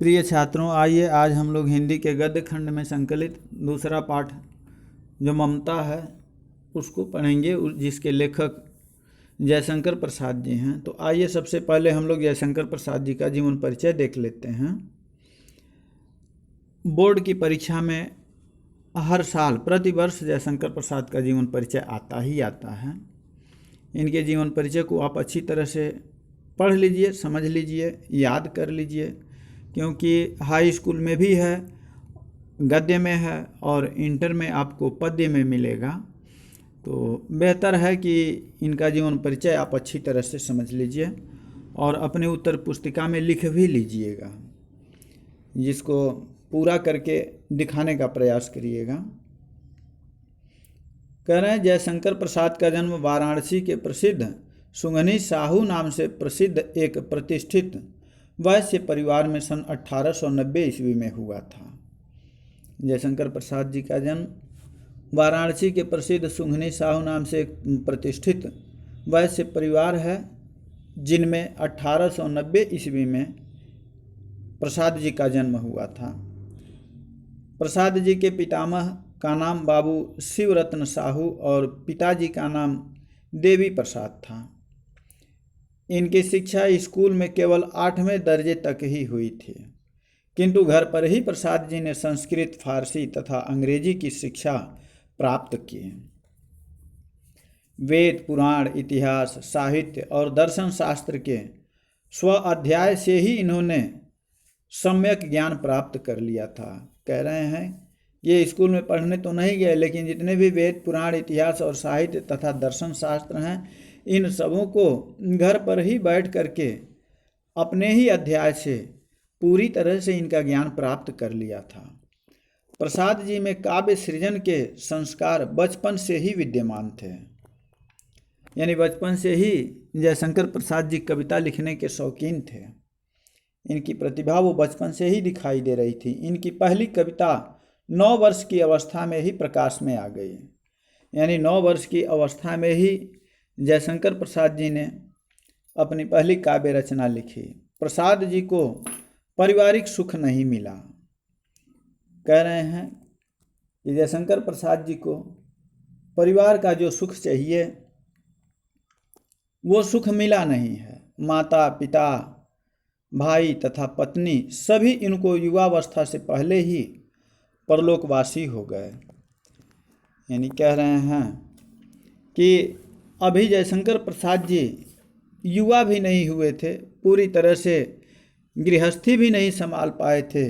प्रिय छात्रों, आइए आज हम लोग हिंदी के गद्य खंड में संकलित दूसरा पाठ जो ममता है उसको पढ़ेंगे, जिसके लेखक जयशंकर प्रसाद जी हैं। तो आइए सबसे पहले हम लोग जयशंकर प्रसाद जी का जीवन परिचय देख लेते हैं। बोर्ड की परीक्षा में हर साल प्रतिवर्ष जयशंकर प्रसाद का जीवन परिचय आता ही आता है। इनके जीवन परिचय को आप अच्छी तरह से पढ़ लीजिए, समझ लीजिए, याद कर लीजिए, क्योंकि हाई स्कूल में भी है, गद्य में है और इंटर में आपको पद्य में मिलेगा। तो बेहतर है कि इनका जीवन परिचय आप अच्छी तरह से समझ लीजिए और अपने उत्तर पुस्तिका में लिख भी लीजिएगा, जिसको पूरा करके दिखाने का प्रयास करिएगा। कह रहे हैं, जयशंकर प्रसाद का जन्म वाराणसी के प्रसिद्ध सुंघनी साहू नाम से प्रसिद्ध एक प्रतिष्ठित वैश्य परिवार में सन 1890 ईस्वी में हुआ था। जयशंकर प्रसाद जी का जन्म वाराणसी के प्रसिद्ध सुंघनी साहू नाम से एक प्रतिष्ठित वैश्य परिवार है, जिनमें 1890 ईस्वी में प्रसाद जी का जन्म हुआ था। प्रसाद जी के पितामह का नाम बाबू शिवरत्न साहू और पिताजी का नाम देवी प्रसाद था। इनकी शिक्षा स्कूल में केवल 8वें दर्जे तक ही हुई थी, किंतु घर पर ही प्रसाद जी ने संस्कृत, फारसी तथा अंग्रेजी की शिक्षा प्राप्त की। वेद, पुराण, इतिहास, साहित्य और दर्शन शास्त्र के स्व अध्याय से ही इन्होंने सम्यक ज्ञान प्राप्त कर लिया था। कह रहे हैं, ये स्कूल में पढ़ने तो नहीं गए, लेकिन जितने भी वेद, पुराण, इतिहास और साहित्य तथा दर्शन शास्त्र हैं, इन सबों को घर पर ही बैठ करके अपने ही अध्याय से पूरी तरह से इनका ज्ञान प्राप्त कर लिया था। प्रसाद जी में काव्य सृजन के संस्कार बचपन से ही विद्यमान थे, यानी बचपन से ही जयशंकर प्रसाद जी कविता लिखने के शौकीन थे। इनकी प्रतिभा वो बचपन से ही दिखाई दे रही थी। इनकी पहली कविता 9 वर्ष की अवस्था में ही प्रकाश में आ गई, यानी 9 वर्ष की अवस्था में ही जयशंकर प्रसाद जी ने अपनी पहली काव्य रचना लिखी। प्रसाद जी को पारिवारिक सुख नहीं मिला। कह रहे हैं कि जयशंकर प्रसाद जी को परिवार का जो सुख चाहिए वो सुख मिला नहीं है। माता, पिता, भाई तथा पत्नी सभी इनको युवावस्था से पहले ही परलोकवासी हो गए। यानी कह रहे हैं कि अभी जयशंकर प्रसाद जी युवा भी नहीं हुए थे, पूरी तरह से गृहस्थी भी नहीं संभाल पाए थे,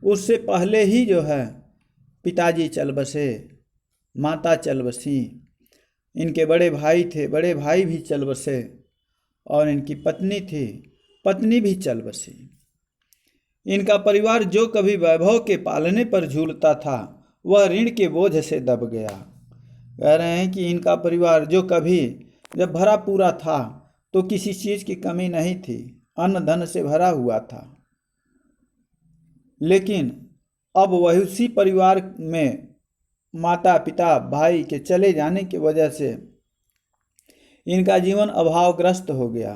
उससे पहले ही जो है पिताजी चल बसे, माता चल बसी, इनके बड़े भाई थे, बड़े भाई भी चल बसे और इनकी पत्नी थी, पत्नी भी चल बसी। इनका परिवार जो कभी वैभव के पालने पर झूलता था, वह ऋण के बोझ से दब गया। कह रहे हैं कि इनका परिवार जो कभी जब भरा पूरा था तो किसी चीज़ की कमी नहीं थी, अन्न धन से भरा हुआ था, लेकिन अब वही उसी परिवार में माता, पिता, भाई के चले जाने की वजह से इनका जीवन अभावग्रस्त हो गया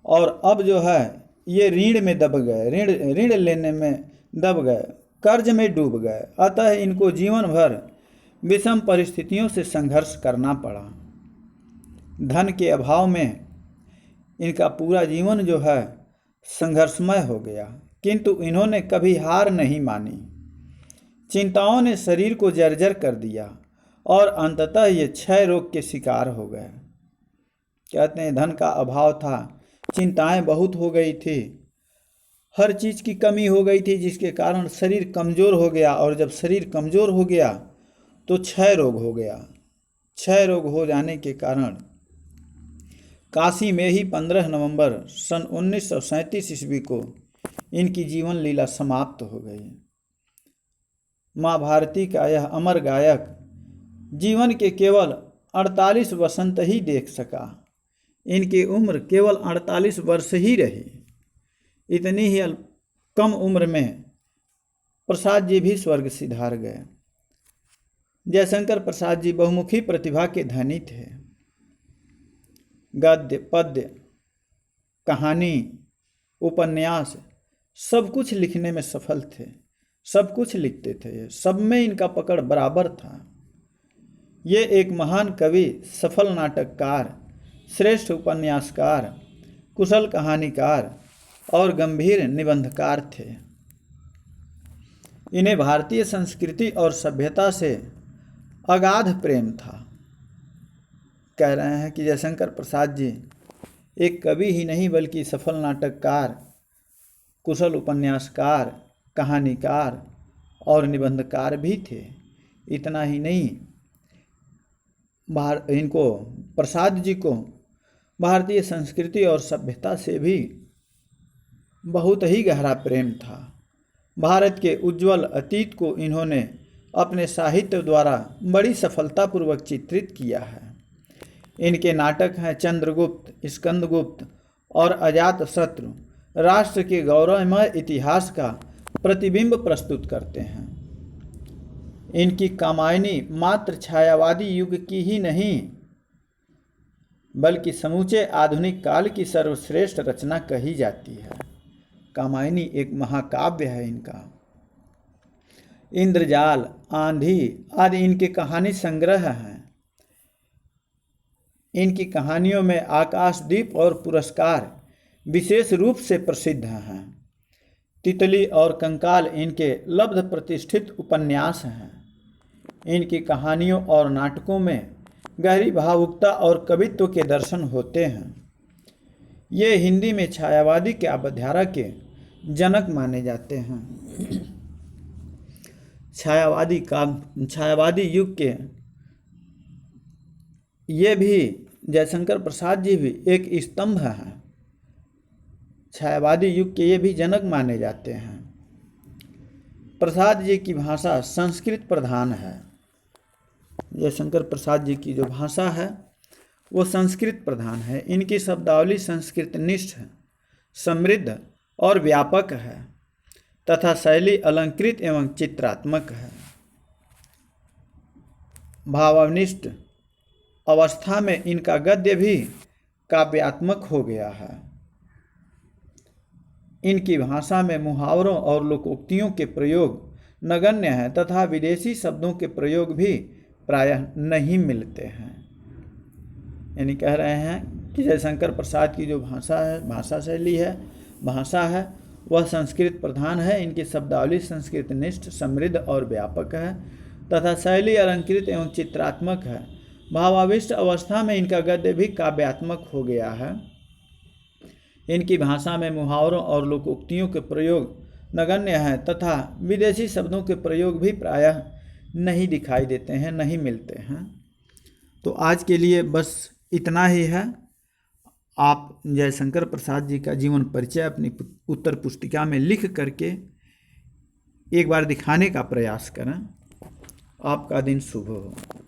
और अब जो है ये ऋण में दब गए, ऋण लेने में दब गए, कर्ज में डूब गए। अतः इनको जीवन भर विषम परिस्थितियों से संघर्ष करना पड़ा। धन के अभाव में इनका पूरा जीवन जो है संघर्षमय हो गया, किंतु इन्होंने कभी हार नहीं मानी। चिंताओं ने शरीर को जर्जर कर दिया और अंततः ये क्षय रोग के शिकार हो गए। कहते हैं धन का अभाव था, चिंताएं बहुत हो गई थी, हर चीज़ की कमी हो गई थी, जिसके कारण शरीर कमज़ोर हो गया और जब शरीर कमज़ोर हो गया तो क्षय रोग हो गया। क्षय रोग हो जाने के कारण काशी में ही 15 नवंबर सन 1937 ईस्वी को इनकी जीवन लीला समाप्त हो गई। माँ भारती का यह अमर गायक जीवन के केवल 48 वसंत ही देख सका। इनकी उम्र केवल 48 वर्ष ही रही। इतनी ही कम उम्र में प्रसाद जी भी स्वर्ग सिधार गए। जयशंकर प्रसाद जी बहुमुखी प्रतिभा के धनी थे। गद्य, पद्य, कहानी, उपन्यास, सब कुछ लिखने में सफल थे, सब कुछ लिखते थे, सब में इनका पकड़ बराबर था। ये एक महान कवि, सफल नाटककार, श्रेष्ठ उपन्यासकार, कुशल कहानीकार और गंभीर निबंधकार थे। इन्हें भारतीय संस्कृति और सभ्यता से अगाध प्रेम था। कह रहे हैं कि जयशंकर प्रसाद जी एक कवि ही नहीं बल्कि सफल नाटककार, कुशल उपन्यासकार, कहानीकार और निबंधकार भी थे। इतना ही नहीं, इनको प्रसाद जी को भारतीय संस्कृति और सभ्यता से भी बहुत ही गहरा प्रेम था। भारत के उज्जवल अतीत को इन्होंने अपने साहित्य द्वारा बड़ी सफलतापूर्वक चित्रित किया है। इनके नाटक हैं चंद्रगुप्त, स्कंदगुप्त और अजातशत्रु राष्ट्र के गौरवमय इतिहास का प्रतिबिंब प्रस्तुत करते हैं। इनकी कामायनी मात्र छायावादी युग की ही नहीं बल्कि समूचे आधुनिक काल की सर्वश्रेष्ठ रचना कही जाती है। कामायनी एक महाकाव्य है इनका। इंद्रजाल, आंधी आदि इनके कहानी संग्रह हैं। इनकी कहानियों में आकाशदीप और पुरस्कार विशेष रूप से प्रसिद्ध हैं। तितली और कंकाल इनके लब्ध प्रतिष्ठित उपन्यास हैं। इनकी कहानियों और नाटकों में गहरी भावुकता और कवित्व के दर्शन होते हैं। ये हिंदी में छायावादी काव्यधारा के जनक माने जाते हैं। छायावादी युग के ये भी जयशंकर प्रसाद जी भी एक स्तंभ हैं। छायावादी युग के ये भी जनक माने जाते हैं। प्रसाद जी की भाषा संस्कृत प्रधान है। जयशंकर प्रसाद जी की जो भाषा है वो संस्कृत प्रधान है। इनकी शब्दावली संस्कृत निष्ठ, समृद्ध और व्यापक है तथा शैली अलंकृत एवं चित्रात्मक है। भावाविष्ट अवस्था में इनका गद्य भी काव्यात्मक हो गया है। इनकी भाषा में मुहावरों और लोकोक्तियों के प्रयोग नगण्य हैं तथा विदेशी शब्दों के प्रयोग भी प्रायः नहीं मिलते हैं। यानी कह रहे हैं कि जयशंकर प्रसाद की जो भाषा है, भाषा शैली है, भाषा है, वह संस्कृत प्रधान है। इनकी शब्दावली संस्कृत निष्ठ, समृद्ध और व्यापक है तथा शैली अलंकृत एवं चित्रात्मक है। भावाविष्ट अवस्था में इनका गद्य भी काव्यात्मक हो गया है। इनकी भाषा में मुहावरों और लोकोक्तियों के प्रयोग नगण्य हैं तथा विदेशी शब्दों के प्रयोग भी प्रायः नहीं दिखाई देते हैं, नहीं मिलते हैं। तो आज के लिए बस इतना ही है। आप जयशंकर प्रसाद जी का जीवन परिचय अपनी उत्तर पुस्तिका में लिख करके एक बार दिखाने का प्रयास करें। आपका दिन शुभ हो।